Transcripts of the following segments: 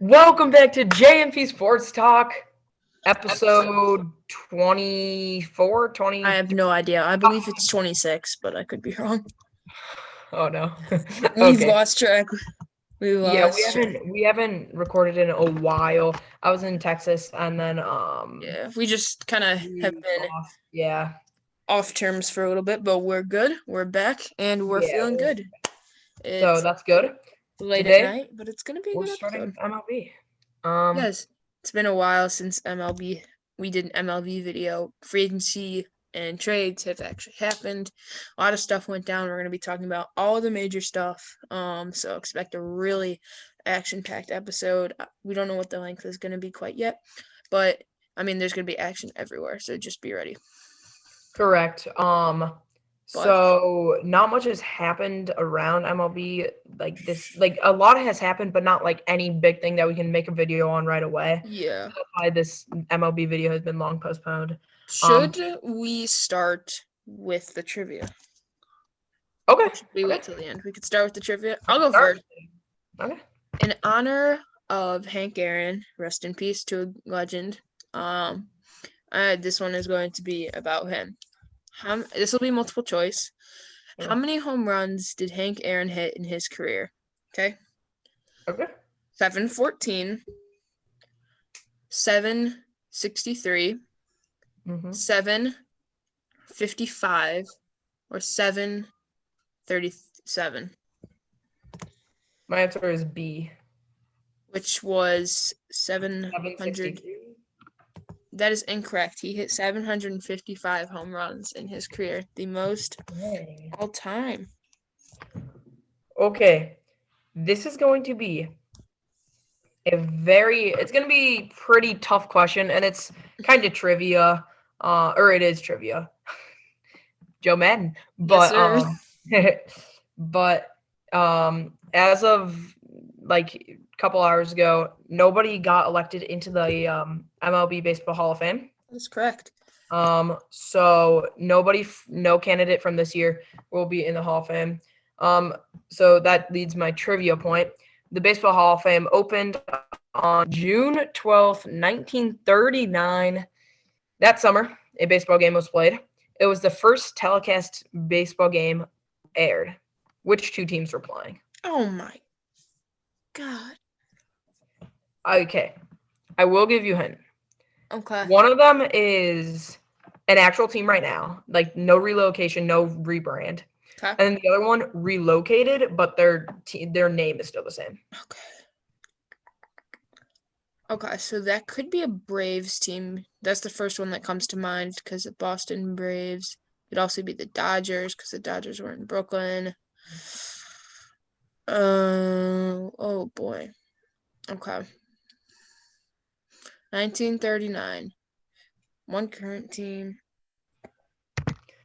Welcome back to J&P Sports Talk, episode 24, 20. I have no idea. I believe it's 26, but I could be wrong. Oh, no. We've Okay. lost track. Yeah, we haven't recorded in a while. I was in Texas, and then Yeah, we just kind of have been Yeah. off terms for a little bit, but we're good. We're back, and we're Yeah. feeling good. So It's that's good. late at Today night, but it's gonna be a we're good starting episode. with MLB. Yes, it's been a while since MLB. We did an MLB video. Free agency and trades have actually happened. A lot of stuff went down. We're gonna be talking about all the major stuff. So expect a really action-packed episode. We don't know what the length is gonna be quite yet, but I mean, there's gonna be action everywhere. So just be ready. Correct. But So not much has happened around MLB like this. Like a lot has happened, but not like any big thing that we can make a video on right away. yeah, So that's why this MLB video has been long postponed. should we start with the trivia? Okay. Or should we Okay. wait till the end? We could start with the trivia. I'll go Start. first. Okay. In honor of Hank Aaron, rest in peace to a legend. This one is going to be about him. This will be multiple choice. How many home runs did Hank Aaron hit in his career? Okay. Okay. 714, 763, Mm-hmm. 755, or 737, My answer is B. which was 700. 763. That is incorrect. He hit 755 home runs in his career, the most Dang. all time. Okay. This is going to be it's going to be pretty tough question, and it's kind of trivia, or it is trivia. Joe Madden, but but as of like a couple hours ago, nobody got elected into the MLB Baseball Hall of Fame. That's correct. So no candidate from this year will be in the Hall of Fame. So that leads my trivia point. The Baseball Hall of Fame opened on June 12th, 1939. That summer, a baseball game was played. It was the first telecast baseball game aired. Which two teams were playing? Oh my God. Okay. I will give you a hint. Okay. One of them is an actual team right now, like no relocation, no rebrand. Okay. And the other one relocated, but their name is still the same. Okay, so that could be a Braves team. That's the first one that comes to mind because the Boston Braves. It'd also be the Dodgers because the Dodgers were in Brooklyn. Oh boy. Okay. 1939. One current team.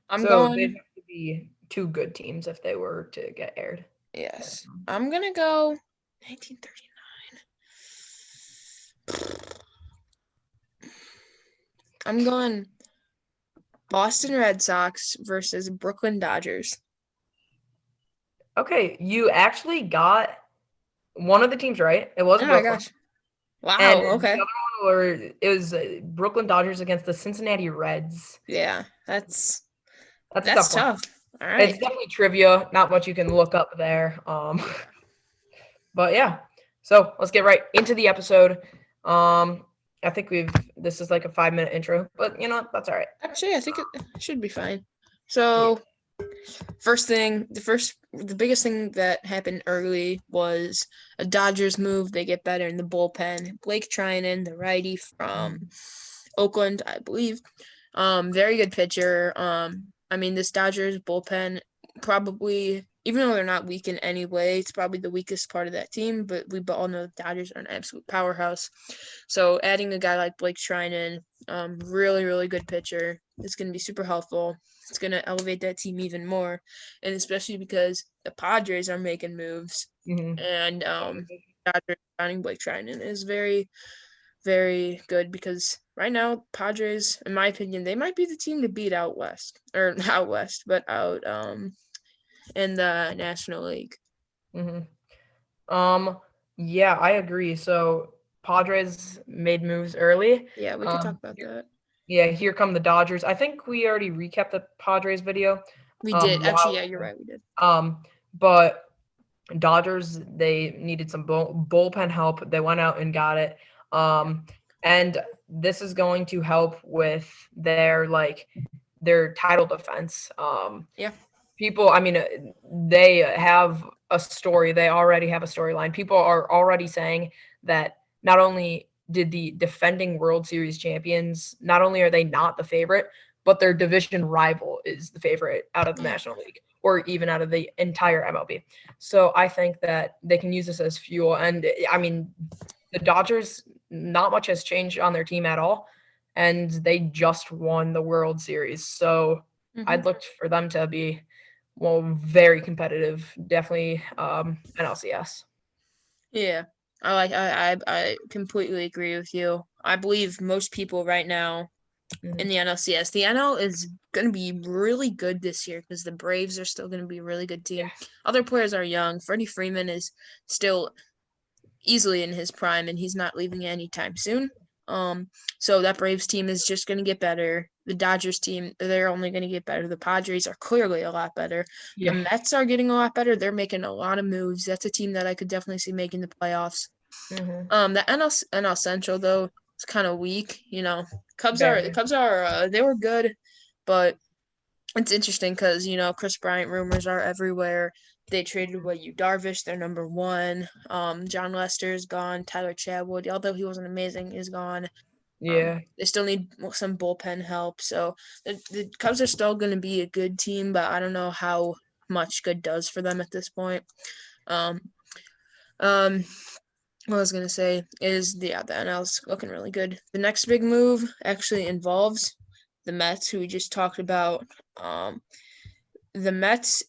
They'd have to be two good teams if they were to get aired. Yes. I'm going to go 1939. I'm going Boston Red Sox versus Brooklyn Dodgers. Okay, you actually got one of the teams right. It was Oh Brooklyn. My gosh. Wow, and okay. The other one was Brooklyn Dodgers against the Cincinnati Reds. Yeah, that's tough. All right. It's definitely trivia. Not much you can look up there. But yeah. So let's get right into the episode. I think this is like a 5-minute intro, but you know, that's all right. Actually, I think it should be fine. So, the biggest thing that happened early was a Dodgers move. They get better in the bullpen. Blake Treinen, the righty from Oakland, I believe. Very good pitcher. I mean, this Dodgers bullpen probably, even though they're not weak in any way, it's probably the weakest part of that team, but we all know the Dodgers are an absolute powerhouse. So adding a guy like Blake Treinen, really, really good pitcher, is going to be super helpful. It's going to elevate that team even more, and especially because the Padres are making moves, and Dodgers signing Blake Treinen is very, very good because right now Padres, in my opinion, they might be the team to beat out west, or not out west, but out in the National League. Yeah, I agree. So Padres made moves early. Yeah, we could talk about that. Yeah, here come the Dodgers. I think we already recapped the Padres video. We Um, did. Actually, while yeah, you're right. We did. but Dodgers, they needed some bullpen help. They went out and got it. And this is going to help with their title defense. Yeah. People, I mean, they have a story. They already have a storyline. People are already saying that not only did the defending World Series champions, not only are they not the favorite, but their division rival is the favorite out of the Yeah. National League or even out of the entire MLB. So I think that they can use this as fuel. And I mean, the Dodgers, not much has changed on their team at all. And they just won the World Series. So Mm-hmm. I'd look for them to be very competitive. Definitely NLCS. Yeah. I completely agree with you. I believe most people right now in the NLCS, the NL is going to be really good this year because the Braves are still going to be a really good team. Yeah. Other players are young. Freddie Freeman is still easily in his prime, and he's not leaving anytime soon. So that Braves team is just going to get better. The Dodgers team, they're only going to get better. The Padres are clearly a lot better. The Yeah. Mets are getting a lot better. They're making a lot of moves. That's a team that I could definitely see making the playoffs. Mm-hmm. The NL Central though, it's kind of weak. The Very. Cubs are they were good, but it's interesting because Chris Bryant rumors are everywhere. They traded away Yu Darvish, their number one. John Lester is gone. Tyler Chatwood, although he wasn't amazing, is gone. Yeah. They still need some bullpen help. So the Cubs are still going to be a good team, but I don't know how much good does for them at this point. Um, um, what I was gonna say is the NL's looking really good. The next big move actually involves the Mets, who we just talked about. The Mets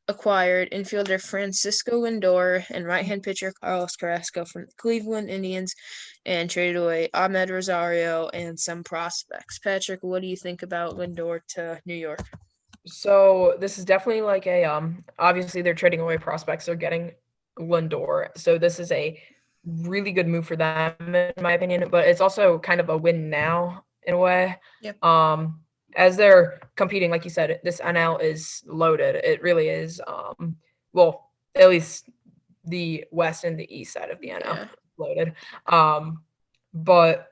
acquired infielder Francisco Lindor and right-hand pitcher Carlos Carrasco from the Cleveland Indians and traded away Ahmed Rosario and some prospects. Patrick, what do you think about Lindor to New York? So this is definitely like a obviously they're trading away prospects. They're getting Lindor. So this is a really good move for them in my opinion, but it's also kind of a win now in a way. Yep. As they're competing, like you said, this NL is loaded. It really is. Well, at least the west and the east side of the NL Yeah. loaded. But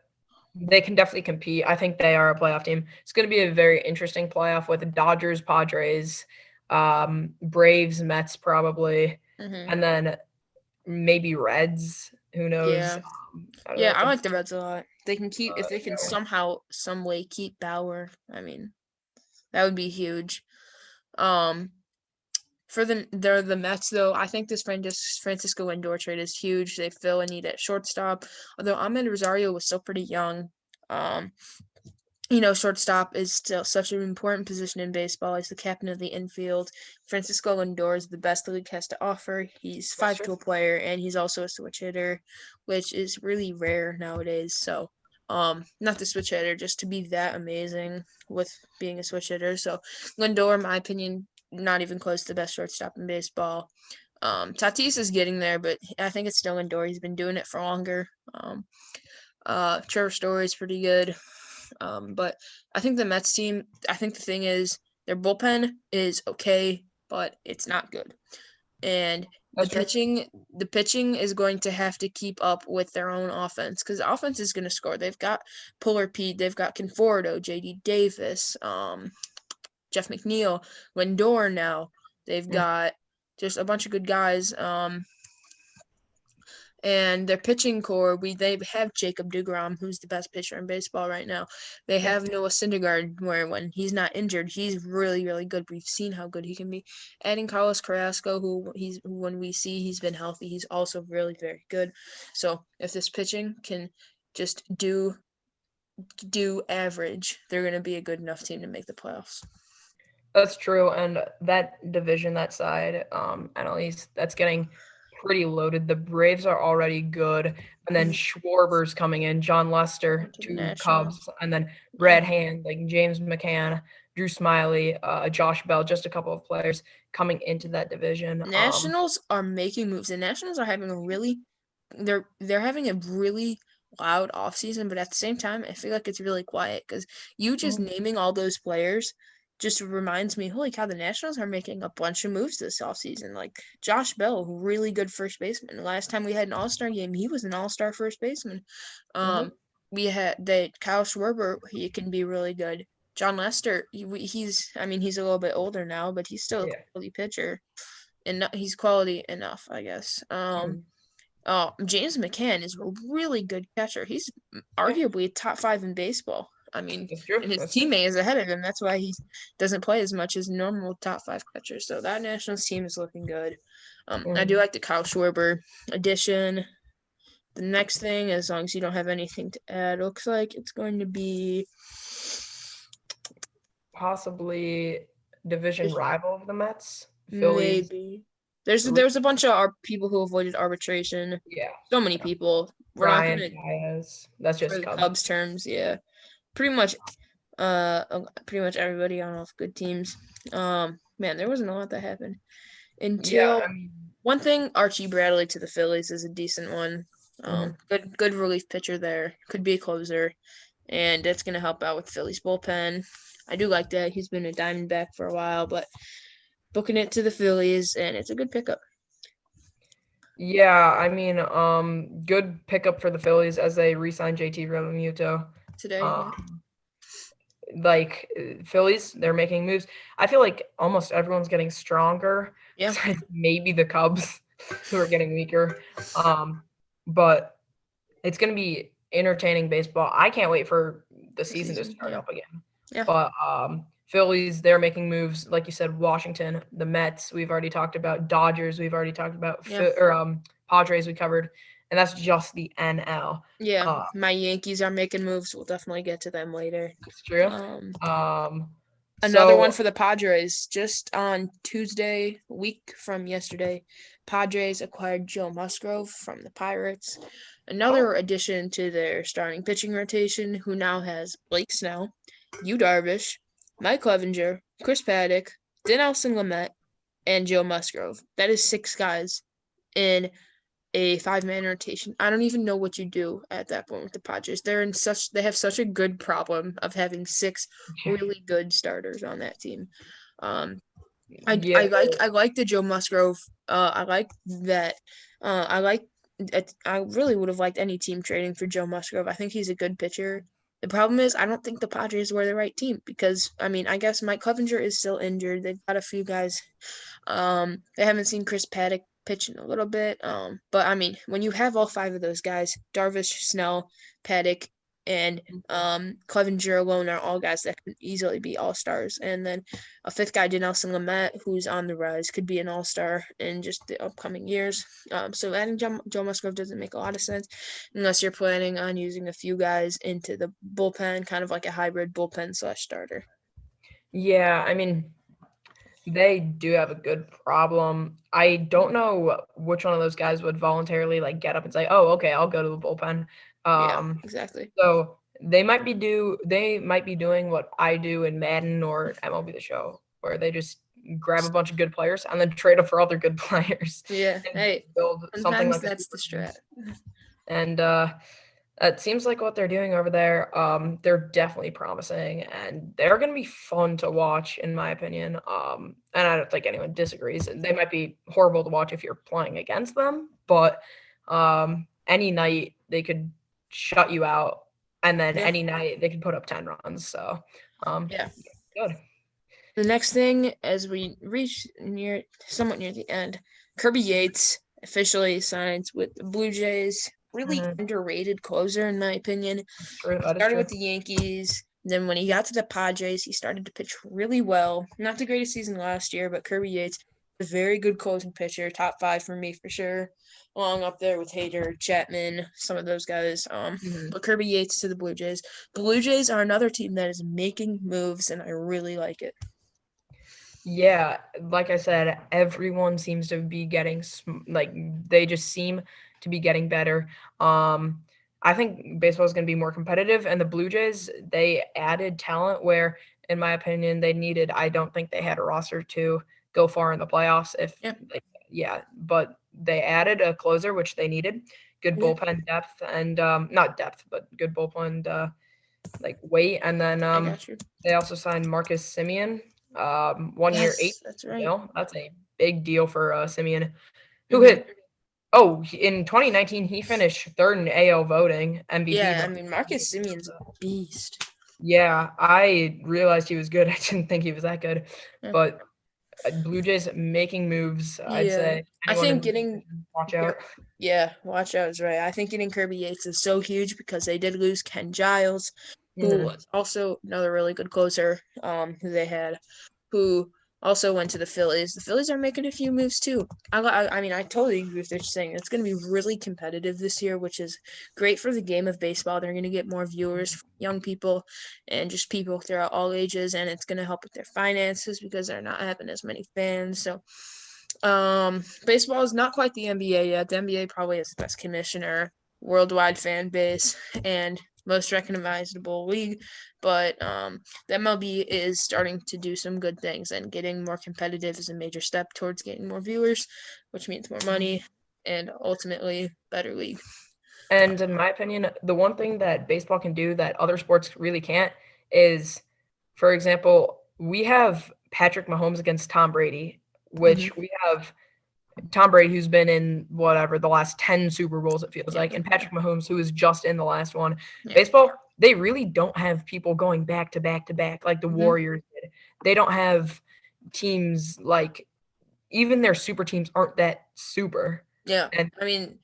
they can definitely compete. I think they are a playoff team. It's going to be a very interesting playoff with the Dodgers, Padres, Braves, Mets probably, Mm-hmm. and then maybe Reds. Who knows? Yeah. Out of Yeah, that I like the division. Reds a lot. They can keep if they can Yeah. somehow, some way keep Bauer. I mean, that would be huge. Um, for the Mets though, I think this Francisco Lindor trade is huge. They fill a need at shortstop. Although Ahmed Rosario was still pretty young. Um, shortstop is still such an important position in baseball. He's the captain of the infield. Francisco Lindor is the best the league has to offer. He's That's five true. tool player and he's also a switch hitter, which is really rare nowadays. So, not the switch hitter, just to be that amazing with being a switch hitter. So, Lindor, in my opinion, not even close to the best shortstop in baseball. Tatis is getting there, but I think it's still Lindor. He's been doing it for longer. Trevor Story is pretty good. But I think the Mets team, I think the thing is their bullpen is okay, but it's not good. And That's true. the pitching is going to have to keep up with their own offense because the offense is going to score. They've got Puller Pete, they've got Conforto, J.D. Davis, Jeff McNeil, Lindor now. They've Mm. got just a bunch of good guys. And their pitching core, they have Jacob DeGrom, who's the best pitcher in baseball right now. They Yeah. have Noah Syndergaard, where when he's not injured, he's really, really good. We've seen how good he can be. Adding Carlos Carrasco, when we see he's been healthy, he's also really very good. So if this pitching can just do average, they're going to be a good enough team to make the playoffs. That's true. And that division, that side, at least that's getting pretty loaded. The Braves are already good. And then Schwarber's coming in, John Lester, To the two Nationals. Cubs, and then Yeah. Red Hand, like James McCann, Drew Smiley, Josh Bell, just a couple of players coming into that division. Nationals are making moves. The Nationals are having a really they're having a really loud offseason, but at the same time, I feel like it's really quiet because you just naming all those players just reminds me, holy cow, the Nationals are making a bunch of moves this offseason. Like Josh Bell, really good first baseman. Last time we had an All-Star game, he was an All-Star first baseman. We had that Kyle Schwarber, he can be really good. John Lester, he's a little bit older now, but he's still a quality pitcher, and he's quality enough, I guess. James McCann is a really good catcher. He's arguably top 5 in baseball. I mean, and his teammate is ahead of him. That's why he doesn't play as much as normal top 5 catchers. So that Nationals team is looking good. I do like the Kyle Schwarber addition. The next thing, as long as you don't have anything to add, looks like it's going to be possibly division rival of the Mets, Phillies. Maybe. There's a bunch of people who avoided arbitration. Yeah. So many people. We're Ryan not gonna Baez. That's just for the Cubs terms, yeah. Pretty much everybody on off good teams. Man, there wasn't a lot that happened. Until one thing, Archie Bradley to the Phillies is a decent one. Good relief pitcher there. Could be a closer. And that's gonna help out with Phillies bullpen. I do like that. He's been a Diamondback for a while, but booking it to the Phillies, and it's a good pickup. Yeah, I mean, good pickup for the Phillies as they re-signed JT Realmuto today. Like Phillies, they're making moves. I feel like almost everyone's getting stronger. Yeah, maybe the Cubs who are getting weaker. But it's gonna be entertaining baseball. I can't wait for the season to start up again. Yeah. But Phillies, they're making moves. Like you said, Washington, the Mets, we've already talked about. Dodgers, we've already talked about. Padres, we covered. And that's just the NL. Yeah, my Yankees are making moves. We'll definitely get to them later. It's true. Another one for the Padres. Just on Tuesday, a week from yesterday, Padres acquired Joe Musgrove from the Pirates. Another addition to their starting pitching rotation, who now has Blake Snell, Yu Darvish, Mike Clevinger, Chris Paddock, Dinelson Lamet, and Joe Musgrove. That is 6 guys in a 5-man rotation. I don't even know what you do at that point with the Padres. They have such a good problem of having 6 really good starters on that team. I like the Joe Musgrove. I like that. I really would have liked any team trading for Joe Musgrove. I think he's a good pitcher. The problem is I don't think the Padres were the right team because, I mean, I guess Mike Clevinger is still injured. They've got a few guys. They haven't seen Chris Paddock pitch in a little bit. But, I mean, when you have all 5 of those guys, Darvish, Snell, Paddock, and Clevinger alone are all guys that could easily be all-stars. And then a 5th guy, Dinelson Lamet, who's on the rise, could be an all-star in just the upcoming years. So adding Joe Musgrove doesn't make a lot of sense unless you're planning on using a few guys into the bullpen, kind of like a hybrid bullpen/starter. Yeah, I mean, they do have a good problem. I don't know which one of those guys would voluntarily get up and say, "Oh, okay, I'll go to the bullpen." Yeah, exactly. So they might be doing what I do in Madden or MLB The Show, where they just grab a bunch of good players and then trade up for other good players. Yeah, hey, build something like that's the strat. And it seems like what they're doing over there. They're definitely promising, and they're going to be fun to watch, in my opinion. And I don't think anyone disagrees. They might be horrible to watch if you're playing against them, but any night they could shut you out, and then any night they could put up 10 runs. So, good. The next thing, as we reach somewhat near the end, Kirby Yates officially signs with the Blue Jays. Really underrated closer, in my opinion. Started with the Yankees. Then when he got to the Padres, he started to pitch really well. Not the greatest season last year, but Kirby Yates, a very good closing pitcher, top 5 for me for sure. Along up there with Hader, Chapman, some of those guys. But Kirby Yates to the Blue Jays. The Blue Jays are another team that is making moves, and I really like it. Yeah, like I said, everyone seems to be getting they just seem to be getting better. I think baseball is going to be more competitive, and the Blue Jays, they added talent where, in my opinion, they needed. I don't think they had a roster to go far in the playoffs. But they added a closer, which they needed. good Yeah, bullpen depth and not depth, but good bullpen like weight. And then I got you. they also signed Marcus Simeon, 1 year, Yes, that's right. $8 million. That's a big deal for Simeon, who Mm-hmm. hit. In 2019, he finished third in AL voting, MVP Yeah, I voting. mean Marcus Simeon's a beast. Yeah, I realized he was good. I didn't think he was that good, Yeah. but Blue Jays making moves. I'd Yeah. say I anyone in think the getting division, watch out. yeah, watch out is right. I think getting Kirby Yates is so huge because they did lose Ken Giles, who Mhm. was also another really good closer, who they had, who also went to the Phillies. The Phillies are making a few moves too. I mean, I totally agree with what you're saying. It's going to be really competitive this year, which is great for the game of baseball. They're going to get more viewers, young people, and just people throughout all ages, and it's going to help with their finances because they're not having as many fans. So, baseball is not quite the NBA yet. The NBA probably has the best commissioner, worldwide fan base, and most recognizable league, but the MLB is starting to do some good things, and getting more competitive is a major step towards getting more viewers, which means more money and ultimately better league. And in my opinion, the one thing that baseball can do that other sports really can't is, for example, we have Patrick Mahomes against Tom Brady, Mm-hmm. which we have Tom Brady, who's been in whatever the last 10 Super Bowls, it feels Yeah, like, and Patrick Mahomes, who is just in the last one. yeah. Baseball, they really don't have people going back to back to back like the Mm-hmm. Warriors did. They don't have teams like even their super teams aren't that super. Yeah. And I mean,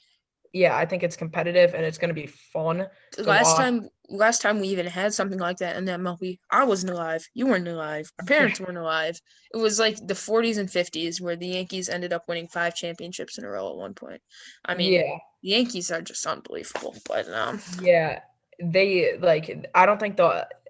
yeah, I think it's competitive and it's going to be fun to last watch. time last time we even had something like that in the MLB, I wasn't alive. You weren't alive. Our Yeah. parents weren't alive. It was like the 40s and 50s where the Yankees ended up winning 5 championships in a row at one point. I mean, Yeah. the Yankees are just unbelievable. But Yeah. They like I don't think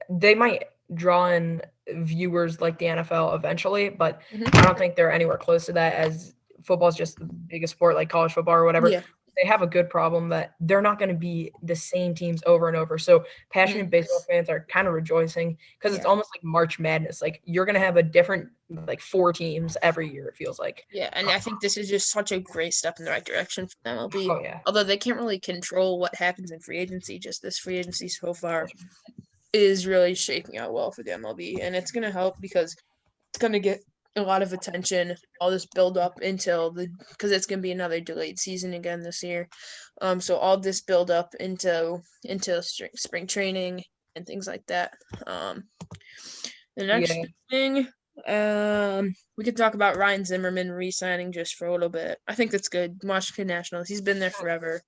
they might draw in viewers like the NFL eventually, but I mhm. don't think they're anywhere close to that as football's just the biggest sport like college football or whatever. Yeah. They have a good problem that they're not going to be the same teams over and over. So passionate Mhm. baseball fans are kind of rejoicing because it's Yeah. almost like March Madness. Like you're going to have a different like four teams every year, it feels like. Yeah, and I think this is just such a great step in the right direction for the MLB. Oh yeah. Although they can't really control what happens in free agency, just this free agency so far is really shaking out well for the MLB, and it's going to help because it's going to get a lot of attention. All this build up until because it's going to be another delayed season again this year. So all this build up into spring training and things like that. The next Yeah. thing, we could talk about Ryan Zimmerman re-signing just for a little bit. I think that's good. Washington Nationals. He's been there forever,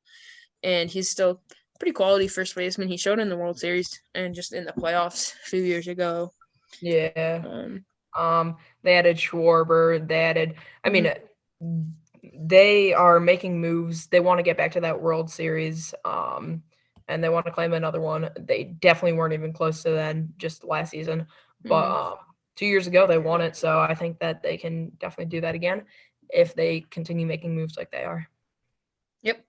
and he's still pretty quality first baseman. He showed in the World Series and just in the playoffs a few years ago. Yeah. Um, They added Schwarber. They added. I mhm. mean, they are making moves. They want to get back to that World Series. And they want to claim another one. They definitely weren't even close to then just last season. But Mhm. 2 years ago they won it, so I think that they can definitely do that again if they continue making moves like they are. Yep.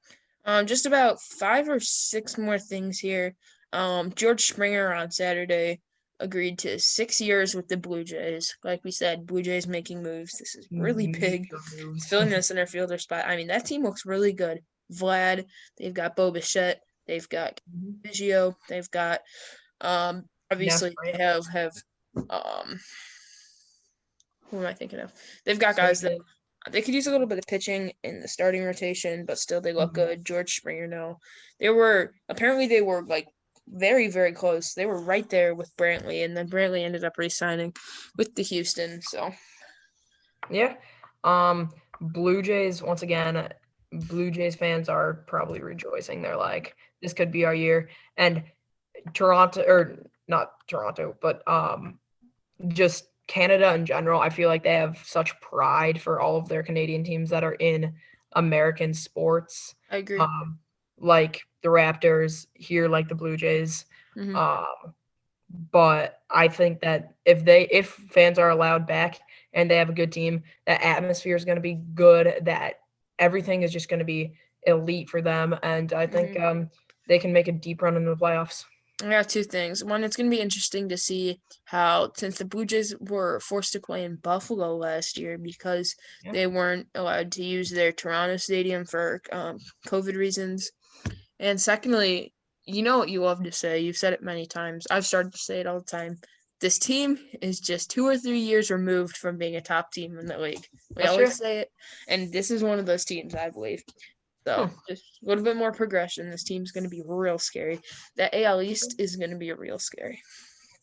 Just about 5 or 6 more things here. George Springer on Saturday agreed to 6 years with the Blue Jays. Like we said, Blue Jays making moves. This is really big. Major He's moves. filling in the center fielder spot. I mean, that team looks really good. Vlad, they've got Bo Bichette, they've got Biggio, they've got Yes, obviously they right. have um who am I thinking of? They've got guys that Swayze. they could use a little bit of pitching in the starting rotation, but still they look Mhm. good. George Springer, no. They were like very, very close. They were right there with Brantley, and then Brantley ended up re-signing with the Houston. So Yeah. Blue Jays, once again, Blue Jays fans are probably rejoicing. They're like, this could be our year. And Toronto, or not Toronto, but just Canada in general, I feel like they have such pride for all of their Canadian teams that are in American sports. I agree. Um, like the Raptors, here like the Blue Jays. Hmm. Um, but I think that if fans are allowed back and they have a good team, that atmosphere is going to be good. That everything is just going to be elite for them, and I think Hmm. they can make a deep run in the playoffs. I got two things. One, it's going to be interesting to see how, since the Blue Jays were forced to play in Buffalo last year because Yeah. they weren't allowed to use their Toronto stadium for COVID reasons. And secondly, you know what you love to say. You've said it many times. I've started to say it all the time. This team is just 2 or 3 years removed from being a top team in the league. We That's true. always say it, and this is one of those teams, I believe. So Hmm. just a little bit more progression. This team's going to be real scary. That AL East is going to be real scary.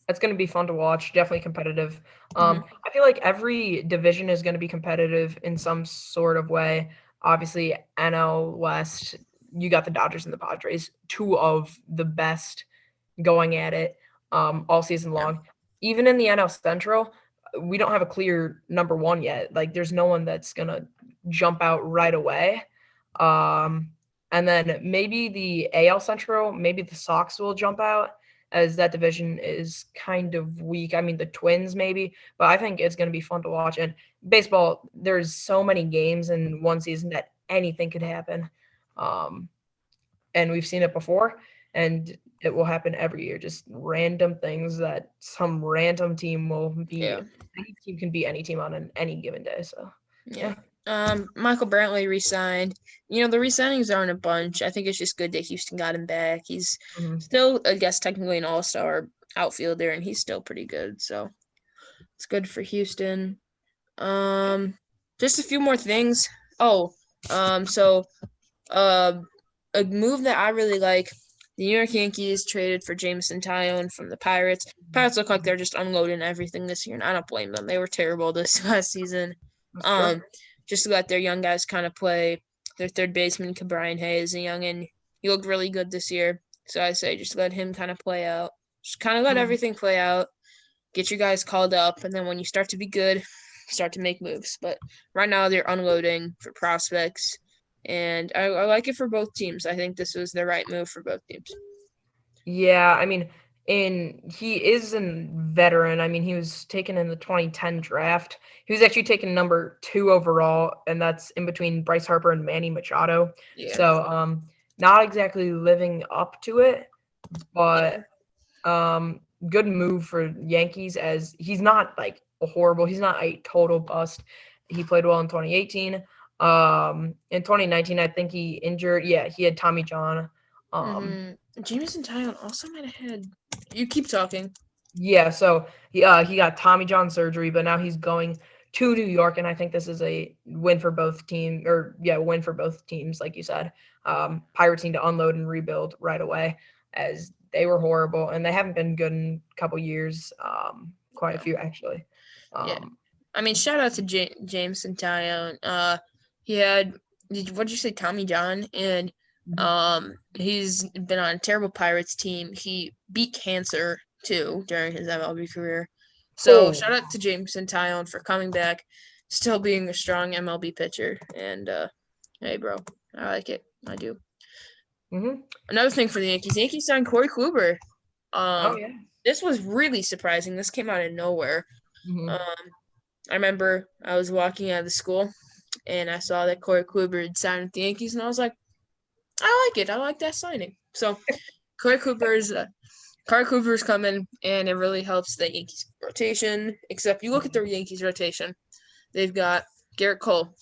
It's going to be fun to watch. Definitely competitive. Mhm. I feel like every division is going to be competitive in some sort of way. Obviously, NL West, you got the Dodgers and the Padres, two of the best going at it all season Yeah. long. Even in the NL Central, we don't have a clear number one yet. Like, there's no one that's going to jump out right away. And then maybe the AL Central, maybe the Sox will jump out as that division is kind of weak. I mean, the Twins maybe, but I think it's going to be fun to watch. And baseball, there's so many games in one season that anything could happen. Um, and we've seen it before, and it will happen every year. Just random things that some random team will be. Yeah. Any team can beat any team on any given day. So, Yeah. Michael Brantley re-signed. The re-signings aren't a bunch. I think it's just good that Houston got him back. He's Mhm. still, I guess, technically an all-star outfielder, and he's still pretty good. So it's good for Houston. Just a few more things. Oh, so a move that I really like. The New York Yankees traded for Jameson Taillon from the Pirates. Pirates look like they're just unloading everything this year, and I don't blame them. They were terrible this last season. That's true. Just to let their young guys kind of play. Their third baseman, Brian Hayes, a youngin, he looked really good this year. So I say just let him kind of play out. Just kind of let everything play out. Get your guys called up, and then when you start to be good, start to make moves. But right now they're unloading for prospects, and I like it for both teams. I think this was the right move for both teams. Yeah, I mean, he is a veteran. I mean, he was taken in the 2010 draft. He was actually taken number 2 overall, and that's in between Bryce Harper and Manny Machado. Yeah. So, not exactly living up to it, but good move for Yankees as he's not like he's not a total bust. He played well in 2018. In 2019, I think he injured. Yeah, he had Tommy John. Jameson Taillon also might have had. You keep talking. Yeah, so he got Tommy John surgery, but now he's going to New York, and I think this is a win for both teams. Win for both teams, like you said. Pirates need to unload and rebuild right away, as they were horrible, and they haven't been good in a couple years. Quite a few actually. Yeah. I mean, shout out to Jameson Taillon. He had what did you say, Tommy John, and he's been on a terrible Pirates team. He beat cancer too during his MLB career. So shout out to Jameson Taillon for coming back, still being a strong MLB pitcher. And hey, bro, I like it. I do. Another thing for the Yankees signed Corey Kluber. Oh yeah. This was really surprising. This came out of nowhere. I remember I was walking out of the school, and I saw that Corey Kluber had signed with the Yankees, and I was like, I like it. I like that signing. So Corey Kluber's coming, and it really helps the Yankees rotation. Except you look at the Yankees rotation, they've got Garrett Cole,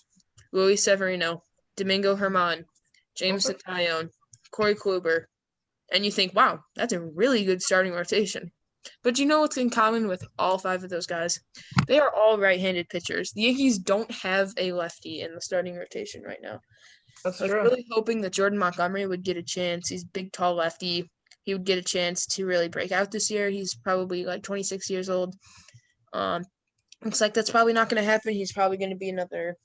Luis Severino, Domingo Germán, Jameson Taillon, Corey Kluber, and you think, wow, that's a really good starting rotation. But you know what's in common with all 5 of those guys? They are all right-handed pitchers. The Yankees don't have a lefty in the starting rotation right now. That's I was true. really hoping that Jordan Montgomery would get a chance. He's a big, tall lefty. He would get a chance to really break out this year. He's probably like 26 years old. Looks like that's probably not going to happen. He's probably going to be another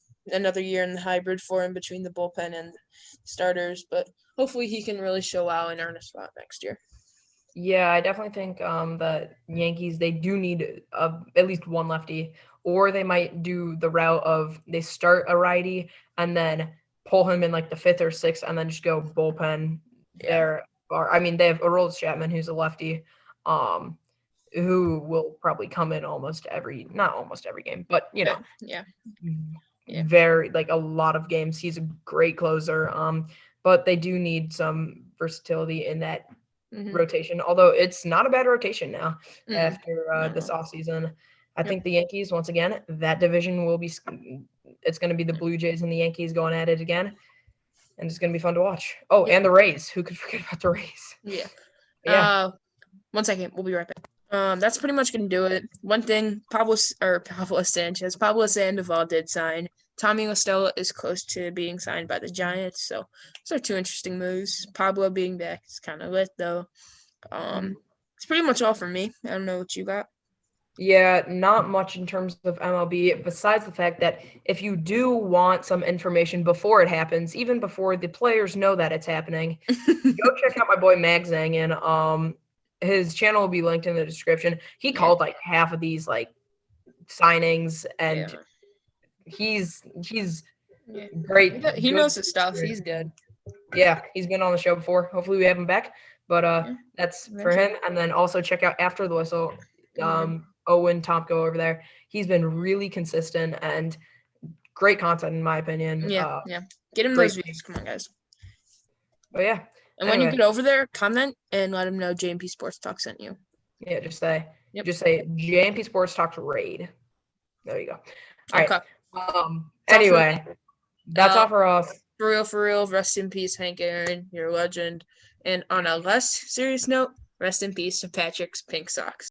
year in the hybrid for him between the bullpen and starters. But hopefully he can really show out and earn a spot next year. Yeah, I definitely think that Yankees, they do need at least one lefty, or they might do the route of they start a righty and then pull him in like the 5th or 6th and then just go bullpen there. Or I mean, they have Aroldis Chapman, who's a lefty, who will probably come in not almost every game, but very like a lot of games. He's a great closer. But they do need some versatility in that rotation, although it's not a bad rotation now after this offseason. I think the Yankees, once again, that division will be – it's going to be the Blue Jays and the Yankees going at it again. and it's gonna be fun to watch. Oh, and the Rays. Who could forget about the Rays? Yeah. Yeah. 1 second. We'll be right back. That's pretty much gonna do it. One thing, Pablo Sandoval did sign. Tommy Stella is close to being signed by the Giants, so those are 2 interesting moves. Pablo being back is kind of lit though. It's pretty much all for me. I don't know what you got. Yeah, not much in terms of MLB, besides the fact that if you do want some information before it happens, even before the players know that it's happening, go check out my boy Magzang, and his channel will be linked in the description. He called like half of these like signings, and he's great. He knows his stuff. He's good. Yeah, he's been on the show before. Hopefully we have him back. But that's for him. And then also check out After the Whistle. Owen Tomko over there. He's been really consistent and great content in my opinion. Yeah. Get him those views. Come on, guys. But yeah. And when you get over there, comment and let him know J&P Sports Talk sent you. Yeah, just say J&P Sports Talk raid. There you go. All right. Anyway, that's all for us. For real. Rest in peace, Hank Aaron. You're a legend. And on a less serious note, rest in peace to Patrick's pink socks.